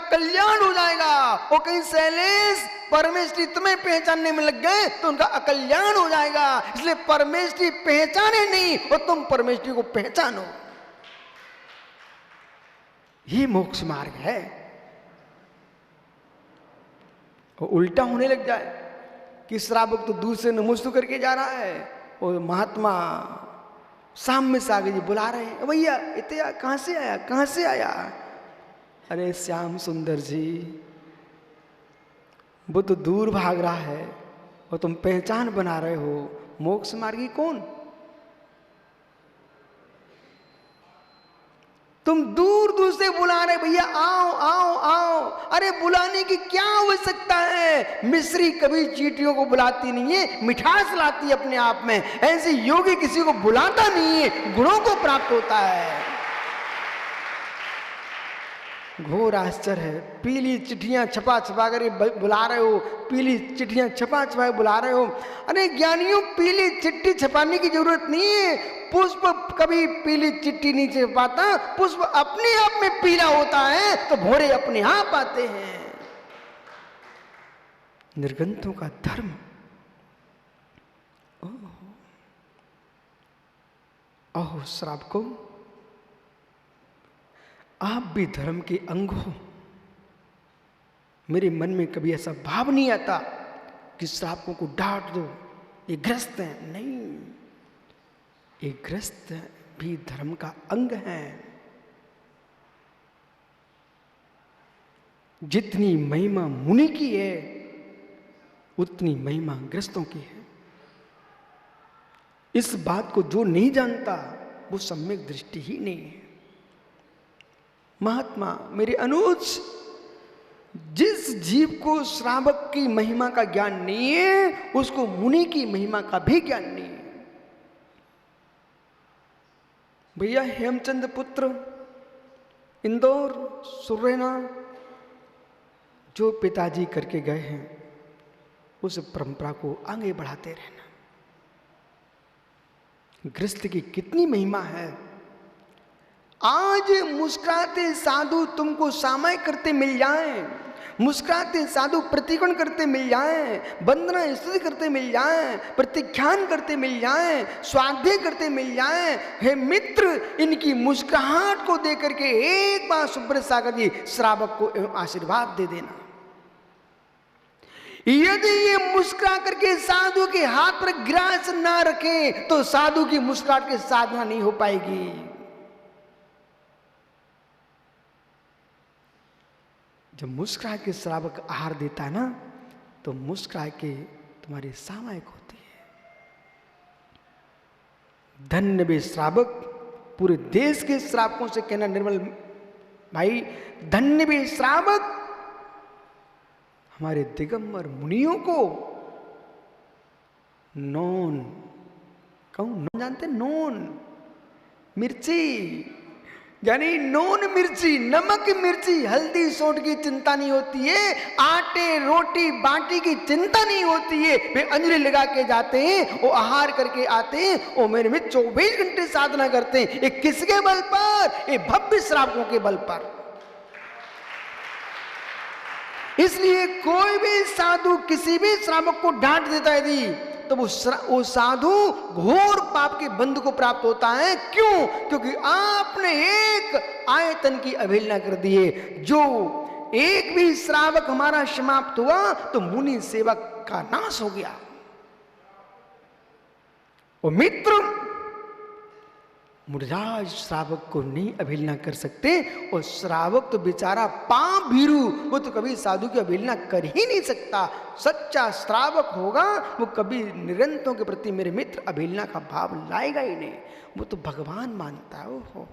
कल्याण हो जाएगा। और कहीं शैलेश परमेष्ठी तुम्हें पहचानने में लग गए तो उनका अकल्याण हो जाएगा। इसलिए परमेष्ठी पहचाने नहीं और तुम परमेष्ठी को पहचानो, ये मोक्ष मार्ग है। और उल्टा होने लग जाए कि श्रावक तो दूर से नमस्ते करके जा रहा है और महात्मा सामने से आगे जी बुला रहे हैं, भैया इतना कहां से आया, कहां से आया? अरे श्याम सुंदर जी, वो तो दूर भाग रहा है और तुम पहचान बना रहे हो। मोक्ष मार्गी कौन? तुम दूर दूर से बुला रहे, भैया आओ आओ आओ। अरे बुलाने की क्या आवश्यकता है? मिस्री कभी चींटियों को बुलाती नहीं है, मिठास लाती है अपने आप में। ऐसे योगी किसी को बुलाता नहीं है, गुणों को प्राप्त होता है। घोर आश्चर्य है। पीली चिट्ठियां छपा छपा कर बुला रहे हो, पीली चिट्ठियां छपा छपा बुला रहे हो। अरे ज्ञानियों, पीली चिट्ठी छपाने की जरूरत नहीं है। पुष्प कभी पीली चिट्ठी नहीं छपाता, पुष्प अपने आप में पीला होता है तो भोरे अपने आप आते हैं। निर्गंतों का धर्म। ओह श्रावकों, आप भी धर्म के अंग हो। मेरे मन में कभी ऐसा भाव नहीं आता कि श्रावकों को डांट दो, ये ग्रस्त है। नहीं, ये ग्रस्त भी धर्म का अंग है। जितनी महिमा मुनि की है उतनी महिमा ग्रस्तों की है। इस बात को जो नहीं जानता वो सम्यक दृष्टि ही नहीं है। महात्मा मेरे अनुज, जिस जीव को श्रावक की महिमा का ज्ञान नहीं है उसको मुनि की महिमा का भी ज्ञान नहीं है। भैया हेमचंद पुत्र इंदौर सुरैना जो पिताजी करके गए हैं उस परंपरा को आगे बढ़ाते रहना। गृहस्थ की कितनी महिमा है। आज मुस्कुराते साधु तुमको सामायिक करते मिल जाएं, मुस्कुराते साधु प्रतिकोण करते मिल जाएं, वंदना स्तुति करते मिल जाएं, प्रतिख्यान करते मिल जाएं, स्वाध्याय करते मिल जाएं। हे मित्र, इनकी मुस्कुराहट को देख करके एक बार सुब्रत सागर जी श्रावक को आशीर्वाद दे देना। यदि ये मुस्कुरा करके साधु के हाथ पर ग्रास ना रखें तो साधु की मुस्कुराहट की साधना नहीं हो पाएगी। जब मुस्कुरा के श्रावक आहार देता है ना तो मुस्कुरा के तुम्हारी सामायिक होती है। धन्य वे श्रावक। पूरे देश के श्रावकों से कहना निर्मल भाई, धन्य वे श्रावक हमारे दिगंबर मुनियों को नॉन कहूं, नॉन जानते, नॉन मिर्ची, यानी नॉन मिर्ची, नमक मिर्ची हल्दी सोट की चिंता नहीं होती है, आटे रोटी बाटी की चिंता नहीं होती है। वे अंजलि लगा के जाते हैं, वो आहार करके आते हैं, वो मेरे में 24 घंटे साधना करते हैं। ये किसके बल पर? ये भव्य श्रावकों के बल पर। इसलिए कोई भी साधु किसी भी श्रावक को डांट देता है यदि तो वो साधु घोर पाप के बंध को प्राप्त होता है। क्यों? क्योंकि आपने एक आयतन की अवहेलना कर दी है। जो एक भी श्रावक हमारा समाप्त हुआ तो मुनि सेवक का नाश हो गया। और मित्र, मुनिराज श्रावक को नहीं अवहेलना कर सकते। और श्रावक तो बेचारा पाप भीरू, वो तो कभी साधु की अवहेलना कर ही नहीं सकता। सच्चा श्रावक होगा वो कभी निरंतरों के प्रति मेरे मित्र अवहेलना का भाव लाएगा ही नहीं। वो तो भगवान मानता है। ओहो,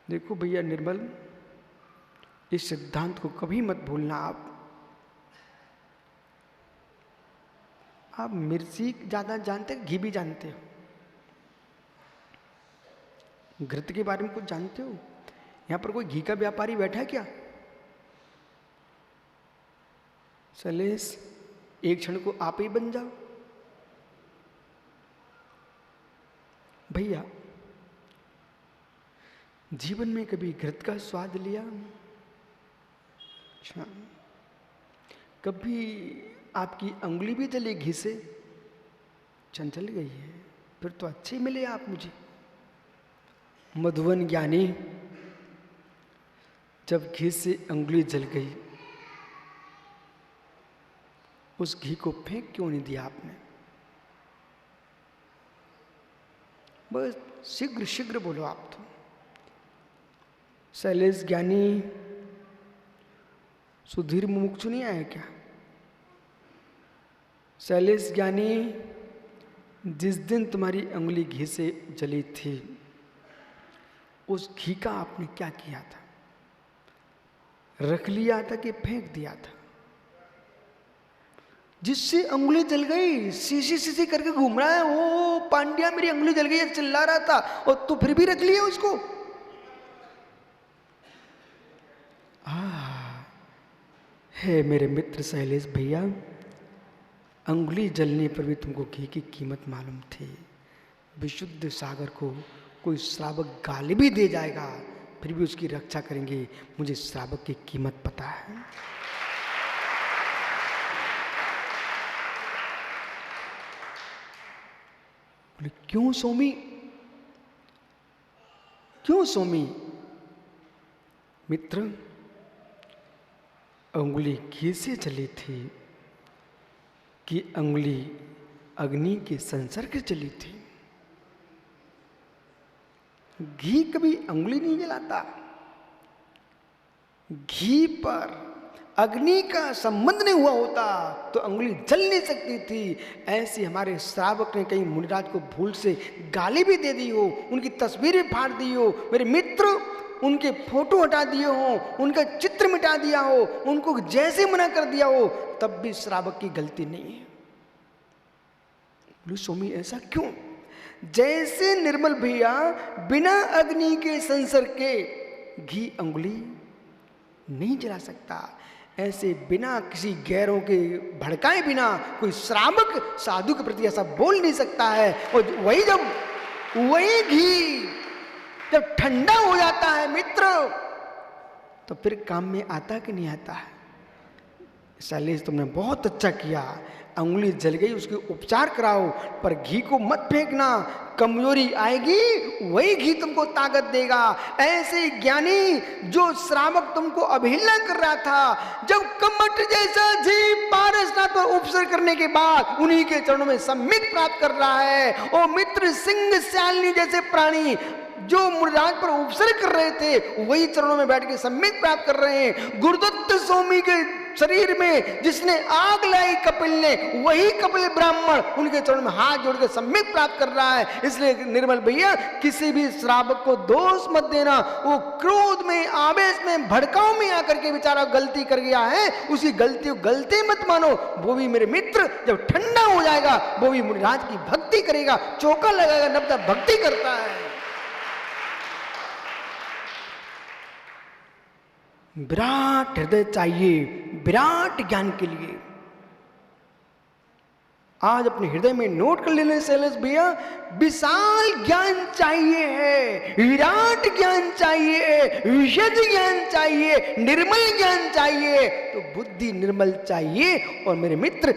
देखो भैया निर्मल, इस सिद्धांत को कभी मत भूलना। आप मिर्ची ज्यादा जानते, घी भी जानते हो, घृत के बारे में कुछ जानते हो? यहां पर कोई घी का व्यापारी बैठा है क्या? सलेस, एक क्षण को आप ही बन जाओ। भैया जीवन में कभी घृत का स्वाद लिया? अच्छा, कभी आपकी अंगुली भी जली घी से? चंचल गई है, फिर तो अच्छे मिले आप मुझे। मधुवन ज्ञानी, जब घी से अंगुली जल गई, उस घी को फेंक क्यों नहीं दिया आपने? बस शीघ्र शीघ्र बोलो आप तो। शैलेश ज्ञानी, सुधीर मुमुक्षु नहीं आया क्या? शैलेश ज्ञानी, जिस दिन तुम्हारी अंगुली घी से जली थी, उस घी का आपने क्या किया था? रख लिया था कि फेंक दिया था? जिससे अंगुली जल गई, सीसी सीसी करके घूम रहा है, ओ पांड्या मेरी अंगुली जल गई, चिल्ला रहा था, और तू फिर भी रख लिया उसको। हे मेरे मित्र शैलेश भैया, अंगुली जलने पर भी तुमको घी की कीमत मालूम थी। विशुद्ध सागर को कोई श्रावक गाली भी दे जाएगा, फिर भी उसकी रक्षा करेंगे। मुझे श्रावक की कीमत पता है। बोले क्यों स्वामी, क्यों स्वामी? मित्र, अंगुली घी से जली थी कि अंगुली अग्नि के संसर्ग जली थी? घी कभी अंगुली नहीं जलाता। घी पर अग्नि का संबंध नहीं हुआ होता तो अंगुली जल नहीं सकती थी। ऐसे हमारे श्रावक ने कहीं मुनिराज को भूल से गाली भी दे दी हो, उनकी तस्वीर भी फाड़ दी हो, मेरे मित्र उनके फोटो हटा दिए हो, उनका चित्र मिटा दिया हो, उनको जैसे मना कर दिया हो, तब भी श्रावक की गलती नहीं है। बोले स्वामी ऐसा क्यों? जैसे निर्मल भैया बिना अग्नि के संसर्ग के घी अंगुली नहीं जला सकता, ऐसे बिना किसी गैरों के भड़काए बिना कोई श्रावक साधु के प्रति ऐसा बोल नहीं सकता है। और वही घी जब ठंडा हो जाता है मित्र, तो फिर काम में आता कि नहीं आता है? शैलेश तुमने बहुत अच्छा किया, अंगुली जल गई उसके उपचार कराओ, पर घी को मत फेंकना। कमजोरी आएगी वही घी तुमको ताकत देगा। ऐसे ज्ञानी जो श्रावक तुमको अवहेलना कर रहा था, जब कमठ जैसा जीव पारसनाथ पर उपसर्ग करने के बाद उन्हीं के चरणों में सम्मित प्राप्त कर रहा है। ओ मित्र, सिंह श्यालिनी जैसे प्राणी जो मुनिराज पर उपसर्ग कर रहे थे, वही चरणों में बैठ के सम्मित प्राप्त कर रहे हैं। गुरुदत्त स्वामी के शरीर में जिसने आग लाई कपिल ने, वही कपिल ब्राह्मण उनके चरणों में हाथ जोड़ के सम्मित प्राप्त कर रहा है। इसलिए निर्मल भैया, किसी भी श्रावक को दोष मत देना। वो क्रोध में, आवेश में, भड़काऊ में आकर के बेचारा गलती कर गया है, उसकी गलती गलती मत मानो। वो भी मेरे मित्र जब ठंडा हो जाएगा, वो भी मुनिराज की भक्ति करेगा, चौका लगाएगा, नवदा भक्ति करता है। विराट हृदय चाहिए विराट ज्ञान के लिए। आज अपने हृदय में नोट कर लेने शैलेश भैया, विशाल ज्ञान चाहिए है, विराट ज्ञान चाहिए, विशद ज्ञान चाहिए, निर्मल ज्ञान चाहिए, तो बुद्धि निर्मल चाहिए। और मेरे मित्र,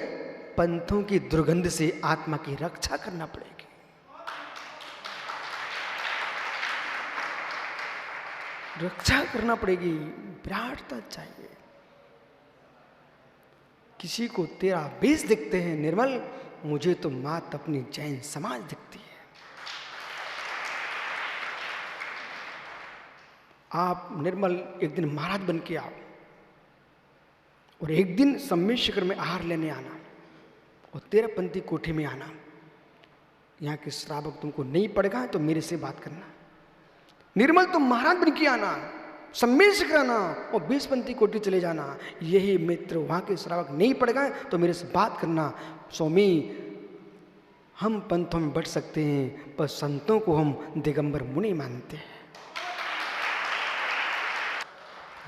पंथों की दुर्गंध से आत्मा की रक्षा करना पड़ेगी। रक्षा करना पड़ेगी, विराटता चाहिए। किसी को तेरा बेस दिखते हैं निर्मल, मुझे तो मात अपनी जैन समाज दिखती है। आप निर्मल एक दिन महाराज बन के आओ और एक दिन सम्मेद शिखर में आहार लेने आना और 13पंथी कोठी में आना। यहाँ के श्रावक तुमको नहीं पड़ेगा तो मेरे से बात करना। निर्मल तुम महाराज बन के आना, सम्मेद शिखर आना और 20पंथी कोठी चले जाना। यही मित्र वहाँ के श्रावक नहीं पड़ेगा तो मेरे से बात करना। स्वामी, हम पंथों में बढ़ सकते हैं पर संतों को हम दिगंबर मुनि मानते हैं।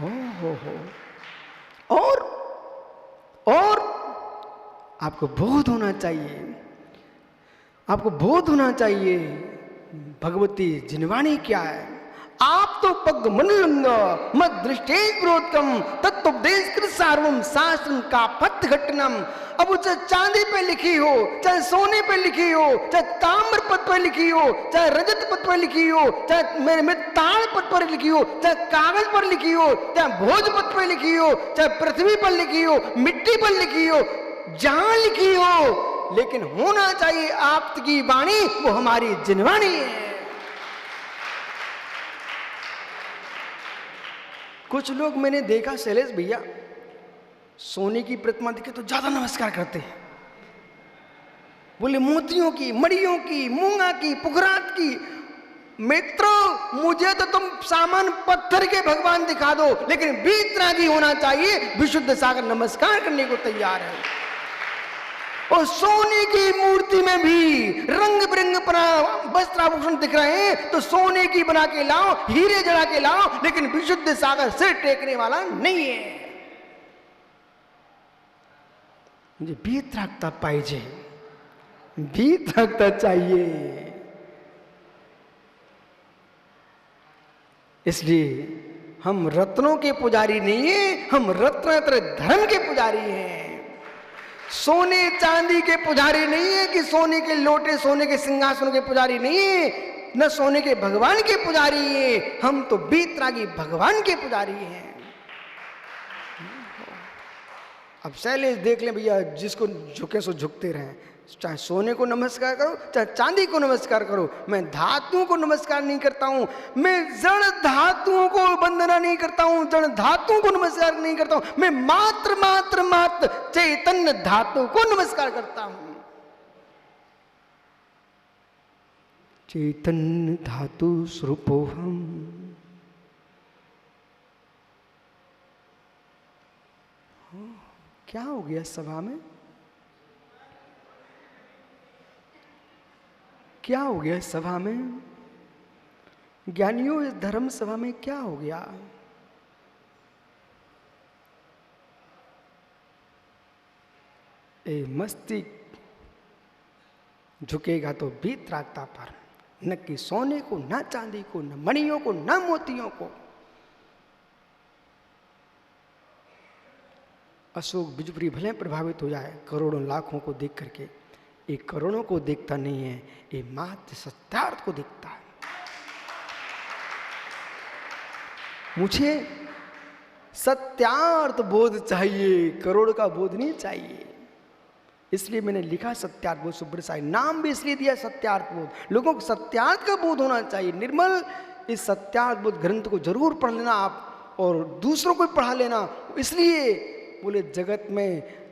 हो और आपको बोध होना चाहिए, आपको बोध होना चाहिए भगवती जिनवाणी क्या है। आप तो पग मनलंग मत दृष्टि विरोधकम तत्वोपदेश कृत सार्वम शास्त्रम का पथ घटनम। अब वो चाहे चांदी पे लिखी हो, चाहे सोने पे लिखी हो, चाहे ताम्र पत्र पर लिखी हो, चाहे रजत पत्र पर लिखी हो, चाहे मेरे में ताड़ पत्र पर लिखी हो, चाहे कागज पर लिखी हो, चाहे भोज पत्र पर लिखी हो, चाहे पृथ्वी पर लिखी हो, मिट्टी पर लिखी हो, जहां लिखी हो, लेकिन होना चाहिए आपकी वाणी, वो हमारी जिनवाणी है। कुछ लोग मैंने देखा शैलेश भैया, सोने की प्रतिमा दिखे तो ज्यादा नमस्कार करते हैं, बोले मोतियों की, मड़ियों की, मूंगा की, पुखरात की। मित्रों, मुझे तो तुम सामान पत्थर के भगवान दिखा दो, लेकिन वीतरागी होना चाहिए, विशुद्ध सागर नमस्कार करने को तैयार है। और सोने की मूर्ति में भी रंग बिरंग वस्त्र आभूषण दिख रहे हैं, तो सोने की बना के लाओ, हीरे जड़ा के लाओ, लेकिन विशुद्ध सागर सिर टेकने वाला नहीं है। मुझे भीत रखता पाइजे, भीत रखता चाहिए। इसलिए हम रत्नों के पुजारी नहीं है, हम रत्नात्र धर्म के पुजारी हैं। सोने चांदी के पुजारी नहीं है कि सोने के लोटे, सोने के सिंहासन के पुजारी नहीं है, न सोने के भगवान के पुजारी है, हम तो बीतरागी भगवान के पुजारी हैं। अब शैलेश देख लें भैया, जिसको झुके सो झुकते रहें, चाहे सोने को नमस्कार करो, चाहे चांदी को नमस्कार करो। मैं धातुओं को नमस्कार नहीं करता हूं, मैं जड़ धातुओं को वंदना नहीं करता हूं, जड़ धातुओं को नमस्कार नहीं करता हूं, मैं मात्र मात्र मात्र चैतन्य धातु को नमस्कार करता हूं। चैतन्य धातु स्वरूपोहम। क्या हो गया सभा में? क्या हो गया सभा में? ज्ञानियों, इस धर्म सभा में क्या हो गया? ए मस्तिष्क झुकेगा तो वीतरागता पर, न कि सोने को, न चांदी को, न मणियों को, न मोतियों को। अशोक बिजपुरी भले प्रभावित हो जाए करोड़ों लाखों को देख करके, एक करोड़ों को देखता नहीं है, ये मात्र सत्यार्थ को देखता है। मुझे सत्यार्थ बोध चाहिए, करोड़ का बोध नहीं चाहिए। इसलिए मैंने लिखा सत्यार्थ बोध सुब्रत साई, नाम भी इसलिए दिया सत्यार्थ बोध। लोगों को सत्यार्थ का बोध होना चाहिए, निर्मल। इस सत्यार्थ बोध ग्रंथ को जरूर पढ़ लेना आप, और दूसरों को पढ़ा लेना। इसलिए बोले जगत में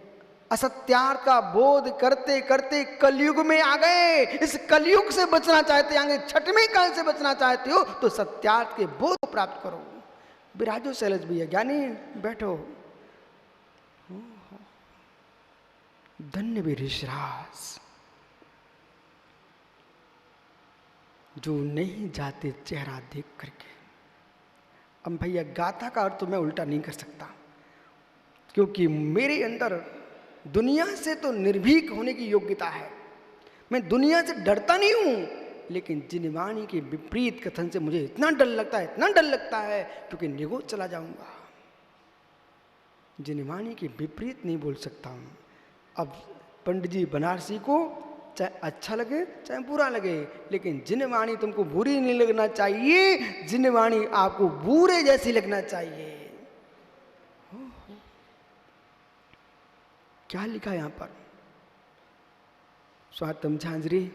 असत्यार्थ का बोध करते करते कलयुग में आ गए। इस कलयुग से बचना चाहते, आगे छठवें काल से बचना चाहते हो, तो सत्यार्थ के बोध को प्राप्त करो। विराजो शैलेश भैया, ज्ञानी बैठो। धन्य वीर ऋषिराज जो नहीं जाते चेहरा देख करके। अब भैया गाथा का अर्थ तो मैं उल्टा नहीं कर सकता, क्योंकि मेरे अंदर दुनिया से तो निर्भीक होने की योग्यता है। मैं दुनिया से डरता नहीं हूं, लेकिन जिनवाणी के विपरीत कथन से मुझे इतना डर लगता है, इतना डर लगता है, क्योंकि निगोद चला जाऊंगा। जिनवाणी के विपरीत नहीं बोल सकता हूं। अब पंडित जी बनारसी को चाहे अच्छा लगे चाहे बुरा लगे, लेकिन जिनवाणी तुमको बुरी नहीं लगना चाहिए, जिनवाणी आपको बुरे जैसी लगना चाहिए। क्या लिखा यहां पर? स्वातम झांझरी,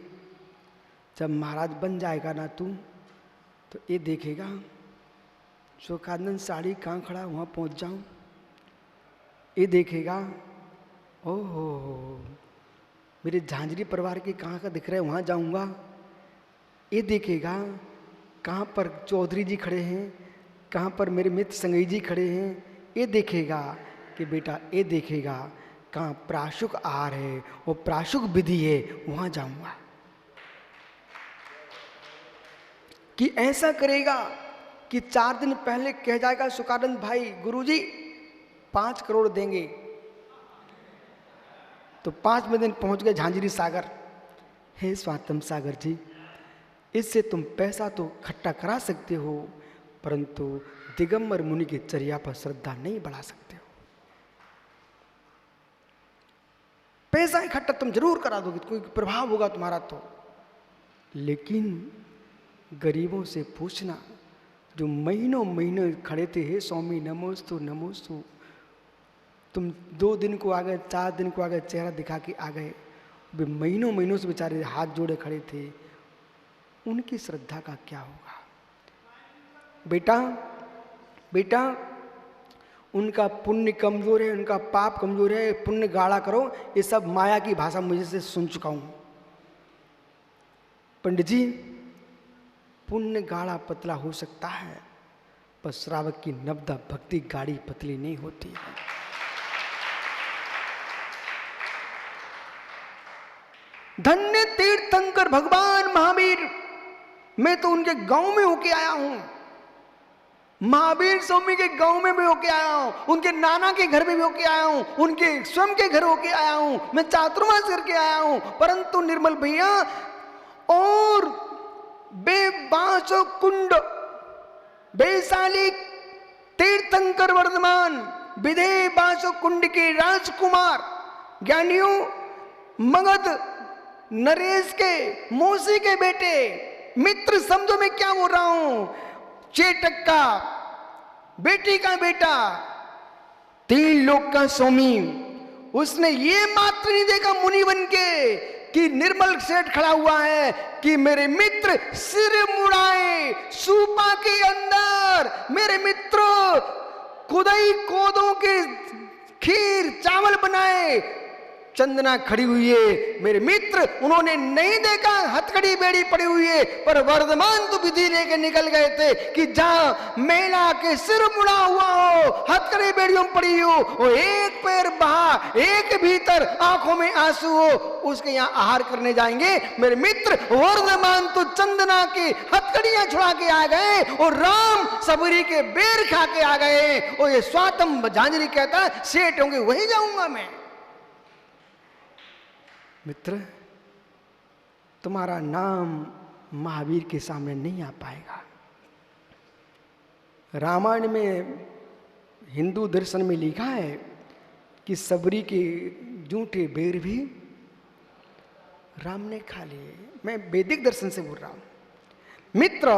जब महाराज बन जाएगा ना तू, तो ये देखेगा शोकानंद साड़ी कहाँ खड़ा, वहां पहुंच जाऊं। ये देखेगा ओहो मेरे झांझरी परिवार के कहाँ का दिख रहे हैं, वहां जाऊंगा। ये देखेगा कहाँ पर चौधरी जी खड़े हैं, कहाँ पर मेरे मित्र संगी जी खड़े हैं। ये देखेगा कि बेटा, ये देखेगा कहाँ प्राशुक आहार है, वो प्राशुक विधि है, वहां जाऊंगा। कि ऐसा करेगा कि 4 दिन पहले कह जाएगा सुकानंद भाई, गुरुजी 5 करोड़ देंगे, तो 5वें दिन पहुंच गए झांझरी सागर। हे स्वातम सागर जी, इससे तुम पैसा तो इकट्ठा करा सकते हो, परंतु दिगंबर मुनि की चर्या पर श्रद्धा नहीं बढ़ा सकते हो। पैसा इकट्ठा तुम जरूर करा दोगे, कोई प्रभाव होगा तुम्हारा तो, लेकिन गरीबों से पूछना जो महीनों महीनों खड़े थे, हे स्वामी नमोस्तु नमोस्तु, तुम 2 दिन को आ गए, 4 दिन को आ गए, चेहरा दिखा के आ गए, वे महीनों महीनों से बेचारे हाथ जोड़े खड़े थे, उनकी श्रद्धा का क्या होगा? बेटा बेटा उनका पुण्य कमजोर है, उनका पाप कमजोर है, पुण्य गाढ़ा करो, ये सब माया की भाषा मुझे से सुन चुका हूं। पंडित जी पुण्य गाढ़ा पतला हो सकता है, पर श्रावक की नब्दा भक्ति गाढ़ी पतली नहीं होती है। धन्य तीर्थंकर भगवान महावीर, मैं तो उनके गांव में होके आया हूं, महावीर स्वामी के गांव में भी होके आया हूं, उनके नाना के घर में भी होके आया हूं, उनके स्वयं के घर होके आया हूं, मैं चातुर्मास करके आया हूं, परंतु निर्मल भैया और बेबासो कुंड बेसाली तीर्थंकर वर्धमान विधे बासो कुंड के राजकुमार ज्ञानियों मगध नरेश के मौसी के बेटे मित्र, समझो मैं क्या बोल रहा हूं, चेटक का बेटी का बेटा, 3 लोक का स्वामी, उसने ये मात्र नहीं देखा मुनि बन के कि निर्मल सेठ खड़ा हुआ है कि मेरे मित्र सिर मुड़ाए सूपा के अंदर, मेरे मित्र खुदाई कोदों के खीर चावल बनाए, चंदना खड़ी हुई है, मेरे मित्र उन्होंने नहीं देखा हथकड़ी बेड़ी पड़ी हुई है, पर वर्धमान तो विधि लेके निकल गए थे कि जहां मेला के सिर मुड़ा हुआ हो, हथकड़ी बेड़ियों पड़ी हो, वो एक पैर बहा एक भीतर आंखों में आंसू हो, उसके यहाँ आहार करने जाएंगे। मेरे मित्र वर्धमान तो चंदना की हथकड़ियां छुड़ा के आ गए और राम सबरी के बेर खा के आ गए, और ये स्वातम झांझरी कहता सेठ होंगे वही जाऊंगा मैं। मित्र तुम्हारा नाम महावीर के सामने नहीं आ पाएगा। रामायण में हिंदू दर्शन में लिखा है कि सबरी के जूठे बेर भी राम ने खा लिए। मैं वैदिक दर्शन से बोल रहा हूं। मित्र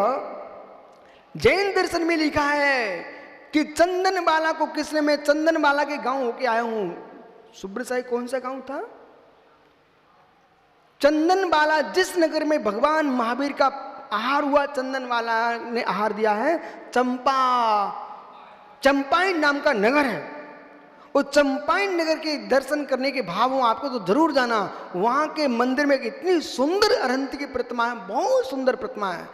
जैन दर्शन में लिखा है कि चंदनबाला को किसने, मैं चंदनबाला के गांव होके आया हूं। सुब्रसाई कौन सा गांव था? चंदनबाला, जिस नगर में भगवान महावीर का आहार हुआ, चंदनबाला ने आहार दिया है। चंपाइन नाम का नगर है। वो चंपाइन नगर के दर्शन करने के भाव हो आपको तो जरूर जाना। वहां के मंदिर में इतनी सुंदर अरहंत की प्रतिमा है, बहुत सुंदर प्रतिमा है।